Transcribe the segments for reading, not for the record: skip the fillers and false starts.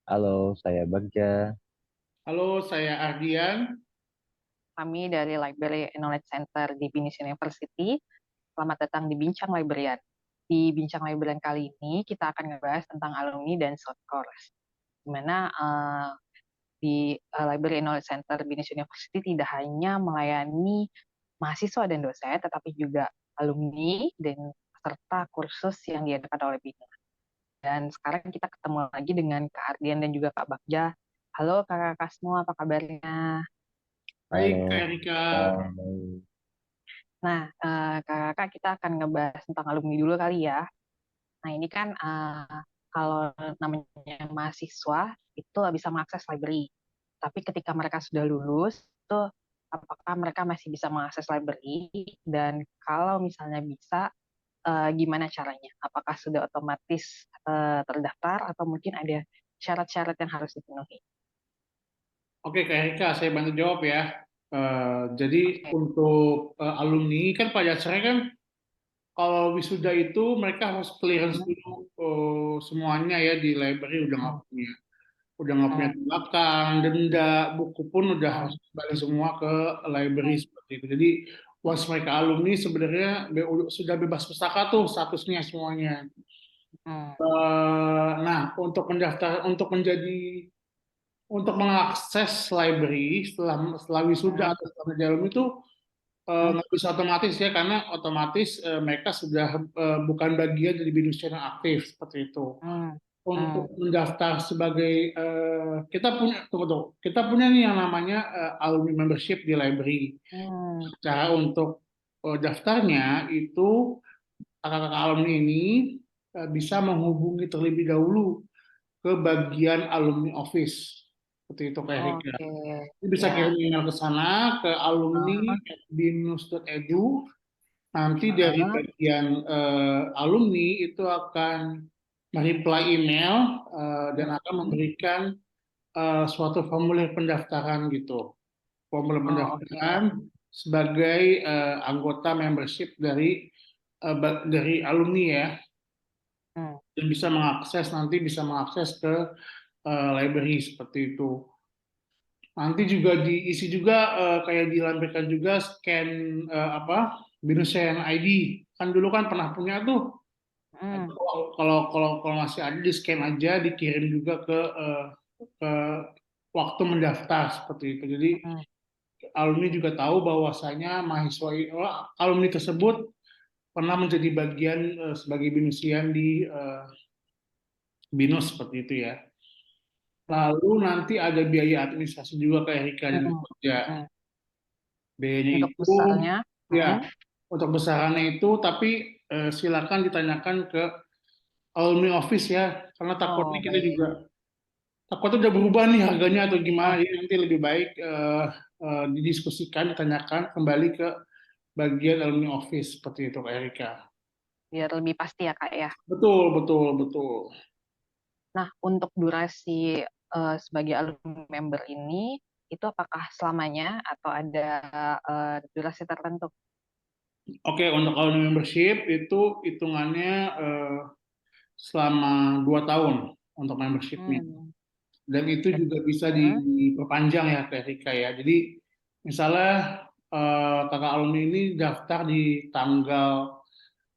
Halo, saya Bagja. Halo, saya Ardian. Kami dari Library and Knowledge Center di Binus University. Selamat datang di Bincang Librarian. Di Bincang Librarian kali ini kita akan ngebahas tentang alumni dan short course. Di mana di Library and Knowledge Center Binus University tidak hanya melayani mahasiswa dan dosen, tetapi juga alumni dan peserta kursus yang diadakan oleh Binus. Dan sekarang kita ketemu lagi dengan Kak Ardian dan juga Kak Bagja. Halo kakak-kakak semua, apa kabarnya? Baik, Halo, Kak Erika. Bang. Nah, kakak-kakak kita akan ngebahas tentang alumni dulu kali ya. Nah, ini kan kalau namanya mahasiswa itu bisa mengakses library. Tapi ketika mereka sudah lulus, itu apakah mereka masih bisa mengakses library? Dan kalau misalnya bisa, gimana caranya? Apakah sudah otomatis terdaftar atau mungkin ada syarat-syarat yang harus dipenuhi? Oke, Kak Erika, saya bantu jawab ya. Jadi Oke. untuk alumni kan pada dasarnya kan kalau wisuda itu mereka harus clearance Hmm, dulu semuanya ya di library hmm, udah nggak punya hmm, tunggakan, denda, buku pun udah harus hmm, balik semua ke library hmm, seperti itu. Jadi once mereka alumni sebenarnya sudah bebas pustaka tuh statusnya semuanya. hmm, Nah, untuk mendaftar untuk mengakses library setelah wisuda hmm, atau setelah menjadi alumni itu hmm, nggak bisa otomatis ya karena otomatis mereka sudah bukan bagian dari BINUS yang aktif seperti itu. hmm, Untuk hmm, mendaftar sebagai kita punya tunggu tunggu kita punya nih yang namanya alumni membership di library. hmm. Cara untuk daftarnya itu kakak-kakak alumni ini bisa menghubungi terlebih dahulu ke bagian alumni office seperti itu kayak Rika. Oke, Jadi bisa kirim ya. email ke sana ke Heeh, alumni@binus.edu. Nanti dari heeh, bagian alumni itu akan mereply email dan akan mhm. memberikan suatu formulir pendaftaran gitu. Formulir Oh, oke. pendaftaran sebagai anggota membership dari alumni ya. Hmm. Dan bisa mengakses ke library seperti itu. Nanti juga diisi juga kayak dilampirkan juga scan BINUSCAN ID. Kan dulu kan pernah punya tuh. Nah, Hmm. kalau masih ada di scan aja dikirim juga ke waktu mendaftar seperti itu. Jadi Hmm. alumni juga tahu bahwasanya alumni tersebut pernah menjadi bagian sebagai binusian di BINUS seperti itu ya. Hmm. Lalu nanti ada biaya administrasi juga kayak Rika dan Hmm. kerja. Hmm. Biayanya Untuk itu besarnya, ya hmm. untuk besarannya itu tapi silakan ditanyakan ke alumni office ya karena takutnya Oh, kita baik. juga takutnya udah berubah nih harganya atau gimana Hmm. jadi nanti lebih baik didiskusikan ditanyakan kembali ke bagian alumni office seperti itu Kak Erika. Biar lebih pasti ya, Kak ya. Betul betul betul. Nah, untuk durasi sebagai alumni member ini, itu apakah selamanya atau ada durasi tertentu? Oke untuk alumni membership itu hitungannya selama 2 tahun untuk membershipnya. Hmm. Dan itu juga bisa Hmm. diperpanjang ya Teh Rika ya. Jadi misalnya kakak alumni ini daftar di tanggal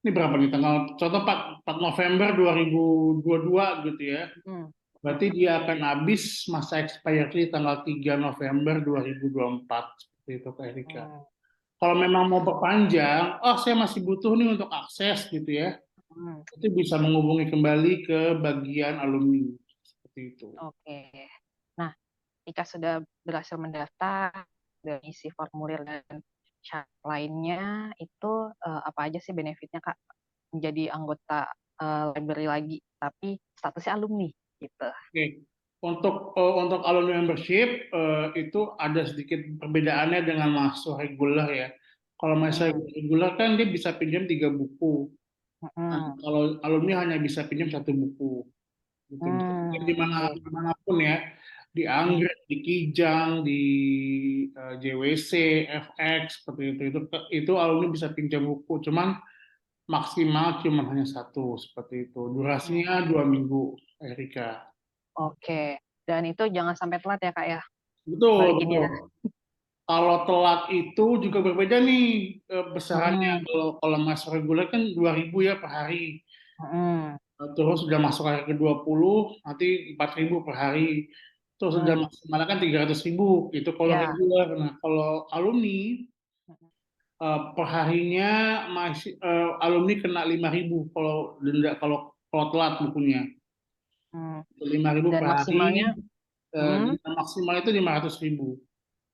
ini berapa nih tanggal contoh 4 November 2022 gitu ya. Hmm. Berarti Hmm. dia akan habis masa expiry tanggal 3 November 2024 seperti itu Teh Rika. Hmm. Kalau memang mau perpanjang, oh saya masih butuh nih untuk akses gitu ya. Hmm. Itu bisa menghubungi kembali ke bagian alumni seperti itu. Oke. Nah, jika sudah berhasil mendaftar dan isi formulir dan syarat lainnya, itu apa aja sih benefitnya, Kak? Menjadi anggota library lagi, tapi statusnya alumni gitu. Oke, untuk alumni membership itu ada sedikit perbedaannya dengan mahasiswa reguler ya. Kalau mahasiswa Hmm. reguler kan dia bisa pinjam 3 buku. Nah, Hmm. kalau alumni hanya bisa pinjam 1 buku. Gitu. Bisa pinjam di mana Oke. dimanapun ya, di Hmm. Anggrek, di Kijang, di JWC, FX seperti itu. Itu alumni bisa pinjam buku. Cuman maksimal cuma hanya satu seperti itu. Hmm. Durasinya 2 minggu, Erika. Oke. Dan itu jangan sampai telat ya Kak ya, Betul, betul. balikinnya. Kalau telat itu juga berbeda nih besarannya. Mm-mm. Kalau masuk reguler kan 2.000 ya per hari. Mm-mm. Terus sudah masuk hari ke-20 nanti 4.000 per hari. Terus sudah Mm. maksimal kan 300.000 itu kalau Ya. reguler. Nah, kalau alumni perharinya masih alumni kena 5.000 kalau denda kalau telat bukunya. Mm. 5.000 Dan per hari, maksimalnya, mm, denda maksimal itu 500.000.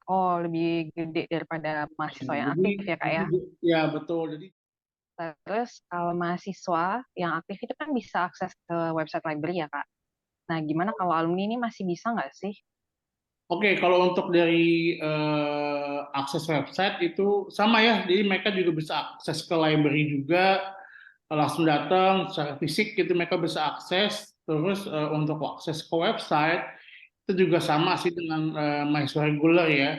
oh lebih gede daripada mahasiswa yang Jadi, aktif ya Kak ya. ya betul. Jadi Terus kalau mahasiswa yang aktif itu kan bisa akses ke website library ya Kak. Nah gimana kalau alumni ini masih bisa nggak sih? oke, kalau untuk dari akses website itu sama ya, jadi mereka juga bisa akses ke library juga, langsung datang secara fisik gitu mereka bisa akses. Terus untuk akses ke website itu juga sama sih dengan mahasiswa reguler ya.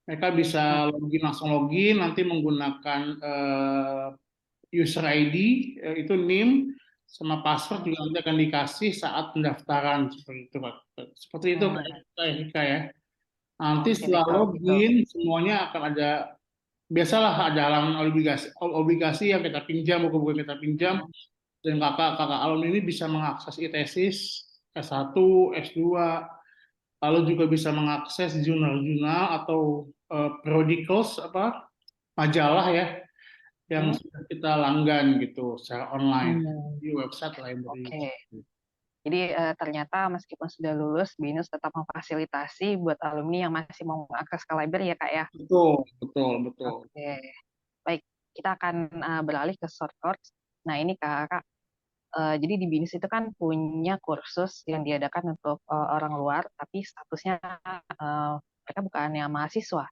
Mereka Hmm. bisa langsung login, nanti menggunakan user ID, itu NIM, sama password juga nanti akan dikasih saat pendaftaran seperti itu, Pak. Seperti itu Hmm. Kak Erika ya. Nanti Oke deh setelah kalau gitu. login semuanya akan ada biasalah ada halaman obligasi obligasi yang kita pinjam, buku-buku yang kita pinjam, Hmm. dan kakak-kakak alumni ini bisa mengakses e-tesis S1, S2, lalu juga bisa mengakses jurnal-jurnal atau periodicals apa majalah ya yang Hmm. sudah kita langgan gitu secara online Hmm. di website library. Oke. Jadi ternyata meskipun sudah lulus, BINUS tetap memfasilitasi buat alumni yang masih mau mengakses ke library ya Kak ya. Betul, betul, betul. Oke. Baik, kita akan beralih ke short course. Nah ini Kak, jadi di BINUS itu kan punya kursus yang diadakan untuk orang luar, tapi statusnya eh, mereka bukan yang mahasiswa.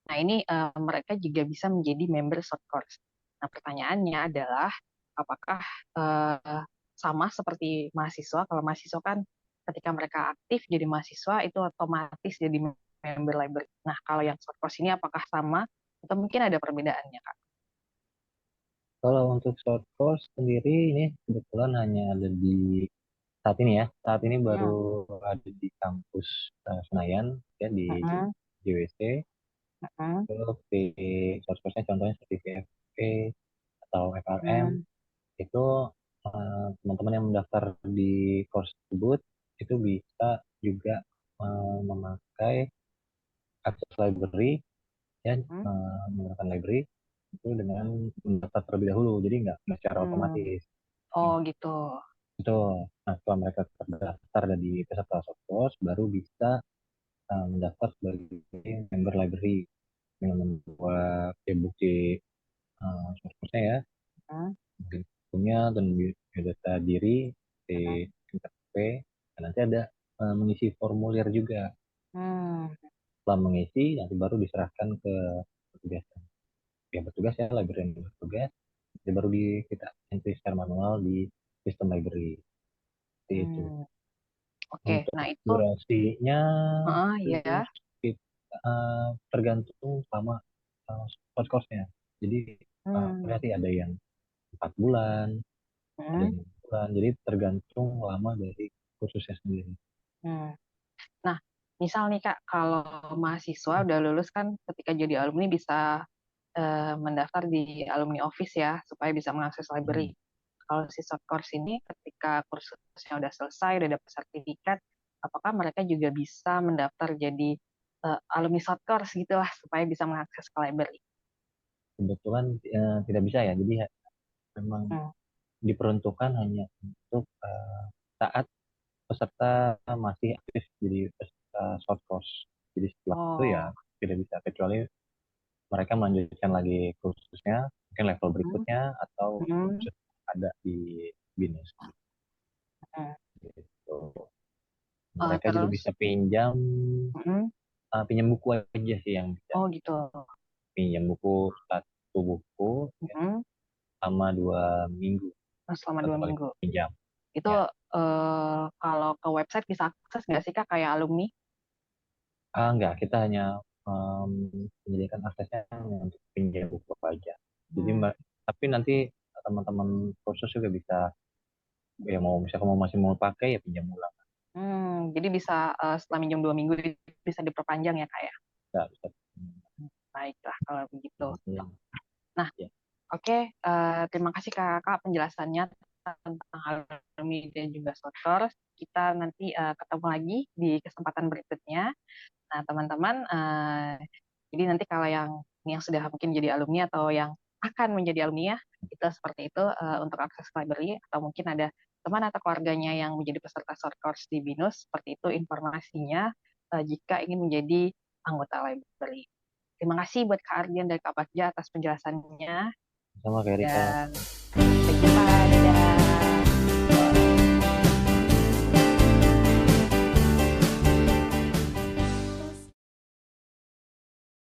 Nah ini mereka juga bisa menjadi member short course. Nah pertanyaannya adalah apakah eh, sama seperti mahasiswa? Kalau mahasiswa kan ketika mereka aktif jadi mahasiswa itu otomatis jadi member library. Nah kalau yang short course ini apakah sama atau mungkin ada perbedaannya Kak? Kalau untuk short course sendiri ini kebetulan hanya ada di saat ini ya. Saat ini Hmm. baru ada di kampus Senayan ya di Mm-mm. JWC. Mm-mm. Terus di short course-nya contohnya seperti VFP atau FRM Mm. itu teman-teman yang mendaftar di course tersebut itu bisa juga memakai akses library ya, Mm. menggunakan library itu dengan mendaftar terlebih dahulu, jadi nggak secara Hmm. otomatis. Oh gitu. Itu, nah setelah mereka terdaftar dan di peserta softcourse baru bisa mendaftar sebagai member library dengan membuat ya, bukti softcourse-nya ya, Hmm. bukti punya dan data diri di Mm. KTP, dan nanti ada mengisi formulir juga. Hmm. Setelah mengisi nanti baru diserahkan ke petugas, ya bertugas ya, librarian yang bertugas, jadi baru kita entry secara manual di sistem library. Seperti itu. Hmm. Oke, Untuk nah itu, durasinya itu ya. tergantung sama sport course-nya. Jadi Hmm. berarti ada yang 4 bulan, ada Hmm. yang 6 bulan. Jadi tergantung lama dari kursusnya sendiri. Hmm. Nah, misal nih Kak, kalau mahasiswa udah lulus kan ketika jadi alumni bisa mendaftar di alumni office ya, supaya bisa mengakses library. Hmm. Kalau si short course ini, ketika kursusnya udah selesai, udah dapat sertifikat, apakah mereka juga bisa mendaftar jadi alumni short course gitulah, supaya bisa mengakses ke library? Kebetulan tidak bisa ya. Jadi memang Hmm. diperuntukkan hanya untuk saat peserta masih aktif jadi peserta short course. Jadi setelah itu ya Oh. tidak bisa, kecuali mereka melanjutkan lagi kursusnya, mungkin level Hmm. berikutnya atau Hmm. kursus ada di BINUS. Hmm. Gitu. Mereka juga Terus, bisa pinjam hmm. pinjam buku aja sih yang bisa. Oh gitu. Pinjam buku, satu buku ya, Hmm. sama 2 minggu Selama satu dua kali minggu. pinjam Itu ya. kalau ke website bisa akses nggak sih Kak kayak alumni? Enggak, kita hanya menyediakan aksesnya untuk pinjam buku aja. Jadi Hmm. tapi nanti teman-teman kursus juga bisa, ya mau misalkan mau masih mau pakai ya pinjam ulang. Jadi bisa setelah minjem 2 minggu bisa diperpanjang ya Kak ya? Ya, bisa. Baiklah kalau begitu. Iya. Nah, Ya. oke, terima kasih Kakak penjelasannya tentang alumni dan juga sotor. Kita nanti ketemu lagi di kesempatan berikutnya. Nah, teman-teman, jadi nanti kalau yang sudah mungkin jadi alumni atau yang akan menjadi alumni ya, itu seperti itu untuk akses library atau mungkin ada teman atau keluarganya yang menjadi peserta short course di BINUS, seperti itu informasinya jika ingin menjadi anggota library. Terima kasih buat Kak Ardian dan Kak Bagja atas penjelasannya Sama kayak Rika. dan